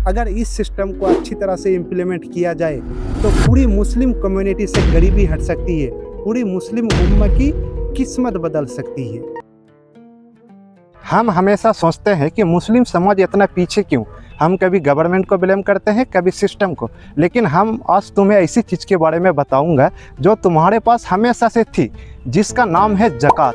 अगर इस सिस्टम को अच्छी तरह से इम्प्लीमेंट किया जाए तो पूरी मुस्लिम कम्युनिटी से गरीबी हट सकती है, पूरी मुस्लिम उम्मा की किस्मत बदल सकती है। हम हमेशा सोचते हैं कि मुस्लिम समाज इतना पीछे क्यों। हम कभी गवर्नमेंट को ब्लेम करते हैं, कभी सिस्टम को, लेकिन हम आज तुम्हें ऐसी चीज़ के बारे में बताऊंगा जो तुम्हारे पास हमेशा से थी, जिसका नाम है ज़कात।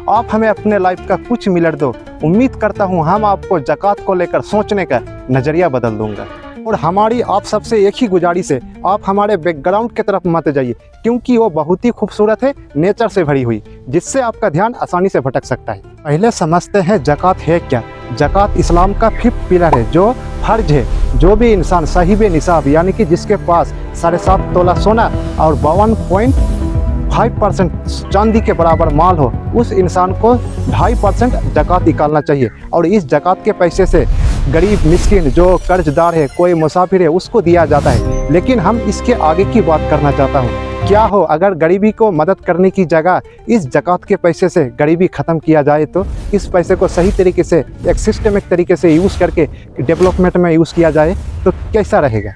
आप हमें अपने लाइफ का कुछ मिनट दो, उम्मीद करता हूँ हम आपको ज़कात को लेकर सोचने का नज़रिया बदल दूंगा। और हमारी आप सबसे एक ही गुजारिश है, आप हमारे बैकग्राउंड की तरफ मत जाइए, क्योंकि वो बहुत ही खूबसूरत है, नेचर से भरी हुई, जिससे आपका ध्यान आसानी से भटक सकता है। पहले समझते हैं ज़कात है क्या। ज़कात इस्लाम का 5th पिलर है, जो फर्ज है। जो भी इंसान साहिब निसाब यानी कि जिसके पास 7.5 तोला सोना और 52.5% चांदी के बराबर माल हो, उस इंसान को 2.5% ज़कात निकालना चाहिए। और इस ज़कात के पैसे से गरीब मिस्किन, जो कर्जदार है, कोई मुसाफिर है, उसको दिया जाता है। लेकिन हम इसके आगे की बात करना चाहता हूँ। क्या हो अगर गरीबी को मदद करने की जगह इस ज़कात के पैसे से गरीबी ख़त्म किया जाए, तो इस पैसे को सही तरीके से एक सिस्टमिक तरीके से यूज़ करके डेवलपमेंट में यूज़ किया जाए तो कैसा रहेगा।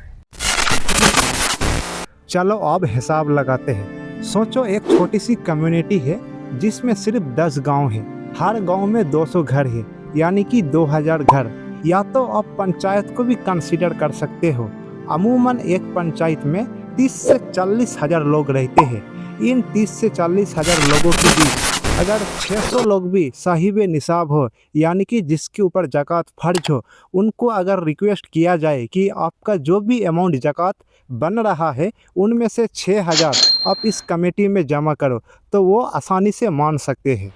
चलो अब हिसाब लगाते हैं। सोचो एक छोटी सी कम्युनिटी है जिसमें सिर्फ 10 गांव है। हर गांव में 200 घर है, यानी कि 2000 घर। या तो आप पंचायत को भी कंसीडर कर सकते हो। अमूमन एक पंचायत में 30 से 40 हज़ार लोग रहते हैं। इन 30 से 40 हज़ार लोगों के बीच अगर 600 लोग भी साहिब निसाब हो, यानी कि जिसके ऊपर ज़कात फ़र्ज हो, उनको अगर रिक्वेस्ट किया जाए कि आपका जो भी अमाउंट ज़कात बन रहा है उनमें से 6000 आप इस कमेटी में जमा करो, तो वो आसानी से मान सकते हैं।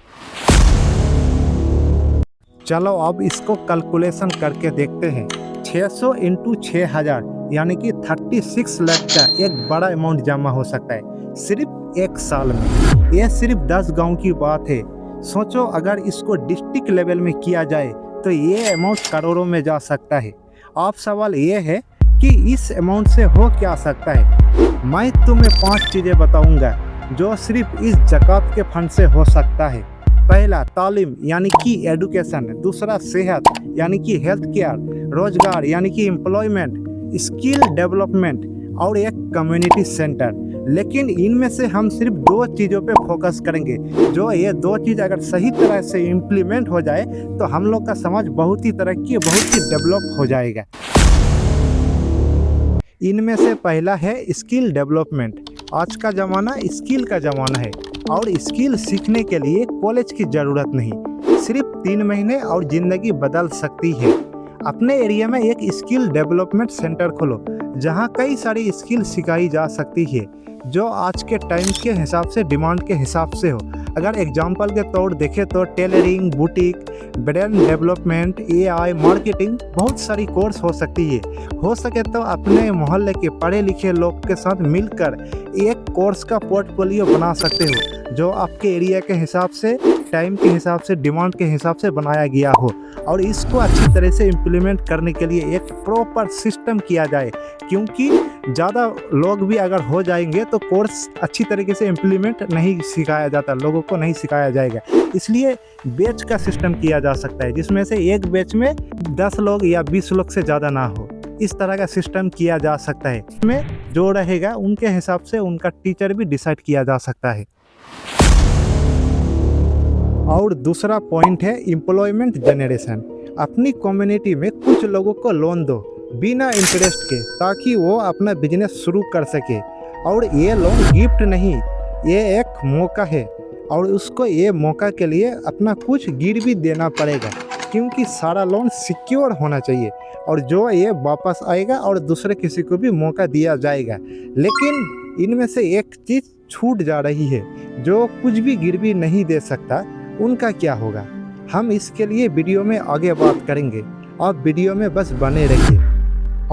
चलो अब इसको कैलकुलेशन करके देखते हैं। 600 इंटू 6000 यानी कि 36 लाख का एक बड़ा अमाउंट जमा हो सकता है सिर्फ एक साल में। यह सिर्फ 10 गांव की बात है। सोचो अगर इसको डिस्ट्रिक्ट लेवल में किया जाए तो ये अमाउंट करोड़ों में जा सकता है। अब सवाल ये है कि इस अमाउंट से हो क्या सकता है। मैं तुम्हें 5 चीज़ें बताऊंगा जो सिर्फ इस ज़कात के फंड से हो सकता है। पहला, तालीम यानी कि एडुकेशन। दूसरा, सेहत यानी कि हेल्थ केयर। रोजगार यानी कि एम्प्लॉयमेंट, स्किल डेवलपमेंट और एक कम्युनिटी सेंटर। लेकिन इनमें से हम सिर्फ 2 चीज़ों पे फोकस करेंगे। जो ये 2 चीज़ अगर सही तरह से इम्प्लीमेंट हो जाए तो हम लोग का समाज बहुत ही तरक्की, बहुत ही डेवलप हो जाएगा। इनमें से पहला है स्किल डेवलपमेंट। आज का ज़माना स्किल का ज़माना है और स्किल सीखने के लिए कॉलेज की ज़रूरत नहीं, सिर्फ 3 महीने और ज़िंदगी बदल सकती है। अपने एरिया में एक स्किल डेवलपमेंट सेंटर खोलो जहां कई सारी स्किल सिखाई जा सकती है जो आज के टाइम के हिसाब से, डिमांड के हिसाब से हो। अगर एग्जांपल के तौर देखें तो tailoring, boutique, brain development, AI, marketing, बहुत सारी कोर्स हो सकती है। हो सके तो अपने मोहल्ले के पढ़े लिखे लोग के साथ मिलकर एक कोर्स का पोर्टफोलियो बना सकते हो जो आपके एरिया के हिसाब से, टाइम के हिसाब से, डिमांड के हिसाब से बनाया गया हो। और इसको अच्छी तरह से इम्प्लीमेंट करने के लिए एक प्रॉपर सिस्टम किया जाए, क्योंकि ज़्यादा लोग भी अगर हो जाएंगे तो कोर्स अच्छी तरीके से इम्प्लीमेंट नहीं सिखाया जाता, लोगों को नहीं सिखाया जाएगा। इसलिए बैच का सिस्टम किया जा सकता है जिसमें से एक बैच में 10 लोग या 20 लोग से ज़्यादा ना हो। इस तरह का सिस्टम किया जा सकता है। इसमें जो रहेगा उनके हिसाब से उनका टीचर भी डिसाइड किया जा सकता है। और दूसरा पॉइंट है एम्प्लॉयमेंट जनरेशन। अपनी कम्युनिटी में कुछ लोगों को लोन दो बिना इंटरेस्ट के, ताकि वो अपना बिजनेस शुरू कर सके। और ये लोन गिफ्ट नहीं, ये एक मौका है और उसको ये मौका के लिए अपना कुछ गिरवी देना पड़ेगा, क्योंकि सारा लोन सिक्योर होना चाहिए और जो ये वापस आएगा और दूसरे किसी को भी मौका दिया जाएगा। लेकिन इनमें से एक चीज़ छूट जा रही है, जो कुछ भी गिरवी नहीं दे सकता, उनका क्या होगा। हम इसके लिए वीडियो में आगे बात करेंगे। आप वीडियो में बस बने रहिए।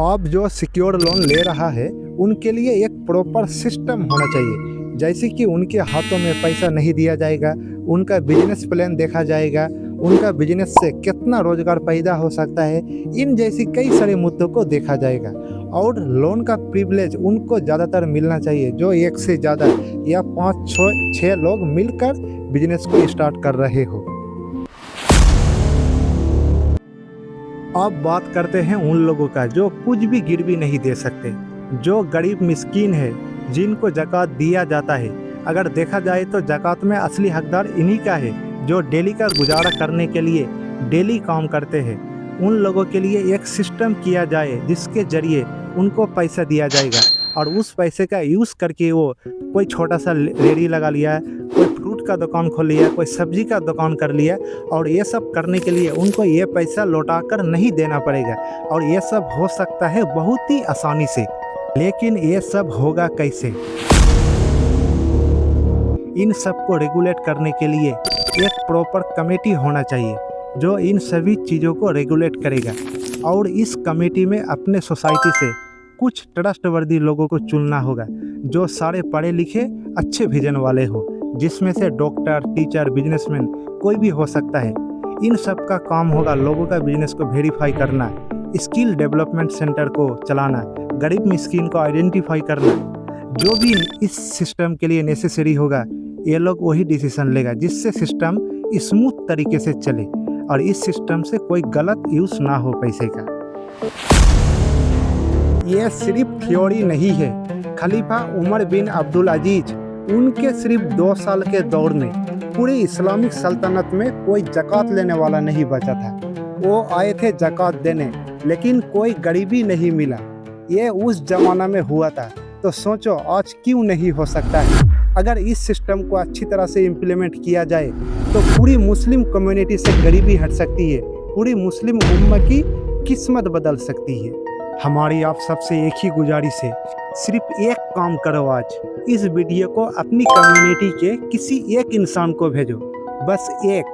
आप जो सिक्योर लोन ले रहा है उनके लिए एक प्रॉपर सिस्टम होना चाहिए, जैसे कि उनके हाथों में पैसा नहीं दिया जाएगा, उनका बिजनेस प्लान देखा जाएगा, उनका बिजनेस से कितना रोजगार पैदा हो सकता है, इन जैसी कई सारे मुद्दों को देखा जाएगा। और लोन का प्रिविलेज उनको ज़्यादातर मिलना चाहिए जो एक से ज़्यादा या 5-6 लोग मिलकर बिजनेस को स्टार्ट कर रहे हो। अब बात करते हैं उन लोगों का जो कुछ भी गिरवी नहीं दे सकते, जो गरीब मिस्कीन है, जिनको ज़कात दिया जाता है। अगर देखा जाए तो ज़कात में असली हकदार इन्हीं का है, जो डेली का गुजारा करने के लिए डेली काम करते हैं। उन लोगों के लिए एक सिस्टम किया जाए जिसके ज़रिए उनको पैसा दिया जाएगा और उस पैसे का यूज़ करके वो कोई छोटा सा रेहड़ी लगा लिया, कोई फ्रूट का दुकान खोल लिया, कोई सब्जी का दुकान कर लिया, और ये सब करने के लिए उनको ये पैसा लौटाकर नहीं देना पड़ेगा। और ये सब हो सकता है बहुत ही आसानी से। लेकिन ये सब होगा कैसे? इन सब को रेगुलेट करने के लिए एक प्रॉपर कमेटी होना चाहिए जो इन सभी चीज़ों को रेगुलेट करेगा। और इस कमेटी में अपने सोसाइटी से कुछ ट्रस्टवर्दी लोगों को चुनना होगा जो सारे पढ़े लिखे अच्छे विजन वाले हो, जिसमें से डॉक्टर, टीचर, बिजनेसमैन कोई भी हो सकता है। इन सब का काम होगा लोगों का बिजनेस को वेरीफाई करना, स्किल डेवलपमेंट सेंटर को चलाना, गरीब मिस्किन को आइडेंटिफाई करना। जो भी इस सिस्टम के लिए नेसेसरी होगा ये लोग वही डिसीजन लेगा जिससे सिस्टम स्मूथ तरीके से चले और इस सिस्टम से कोई गलत यूज़ ना हो पैसे का। ये सिर्फ थ्योरी नहीं है। खलीफा उमर बिन अब्दुल अजीज, उनके सिर्फ 2 साल के दौर में पूरी इस्लामिक सल्तनत में कोई ज़कात लेने वाला नहीं बचा था। वो आए थे ज़कात देने, लेकिन कोई गरीबी नहीं मिला। ये उस ज़माना में हुआ था, तो सोचो आज क्यों नहीं हो सकता है। अगर इस सिस्टम को अच्छी तरह से इम्प्लीमेंट किया जाए तो पूरी मुस्लिम कम्युनिटी से गरीबी हट सकती है, पूरी मुस्लिम उम्मा की किस्मत बदल सकती है। हमारी आप सबसे एक ही गुजारिश है, सिर्फ एक काम करो आज, इस वीडियो को अपनी कम्युनिटी के किसी एक इंसान को भेजो, बस एक,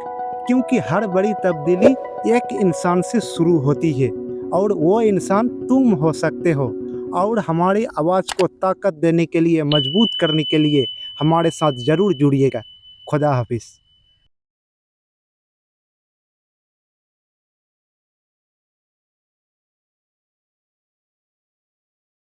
क्योंकि हर बड़ी तब्दीली एक इंसान से शुरू होती है और वो इंसान तुम हो सकते हो। और हमारी आवाज़ को ताकत देने के लिए, मजबूत करने के लिए हमारे साथ ज़रूर जुड़िएगा। खुदा हाफिज़।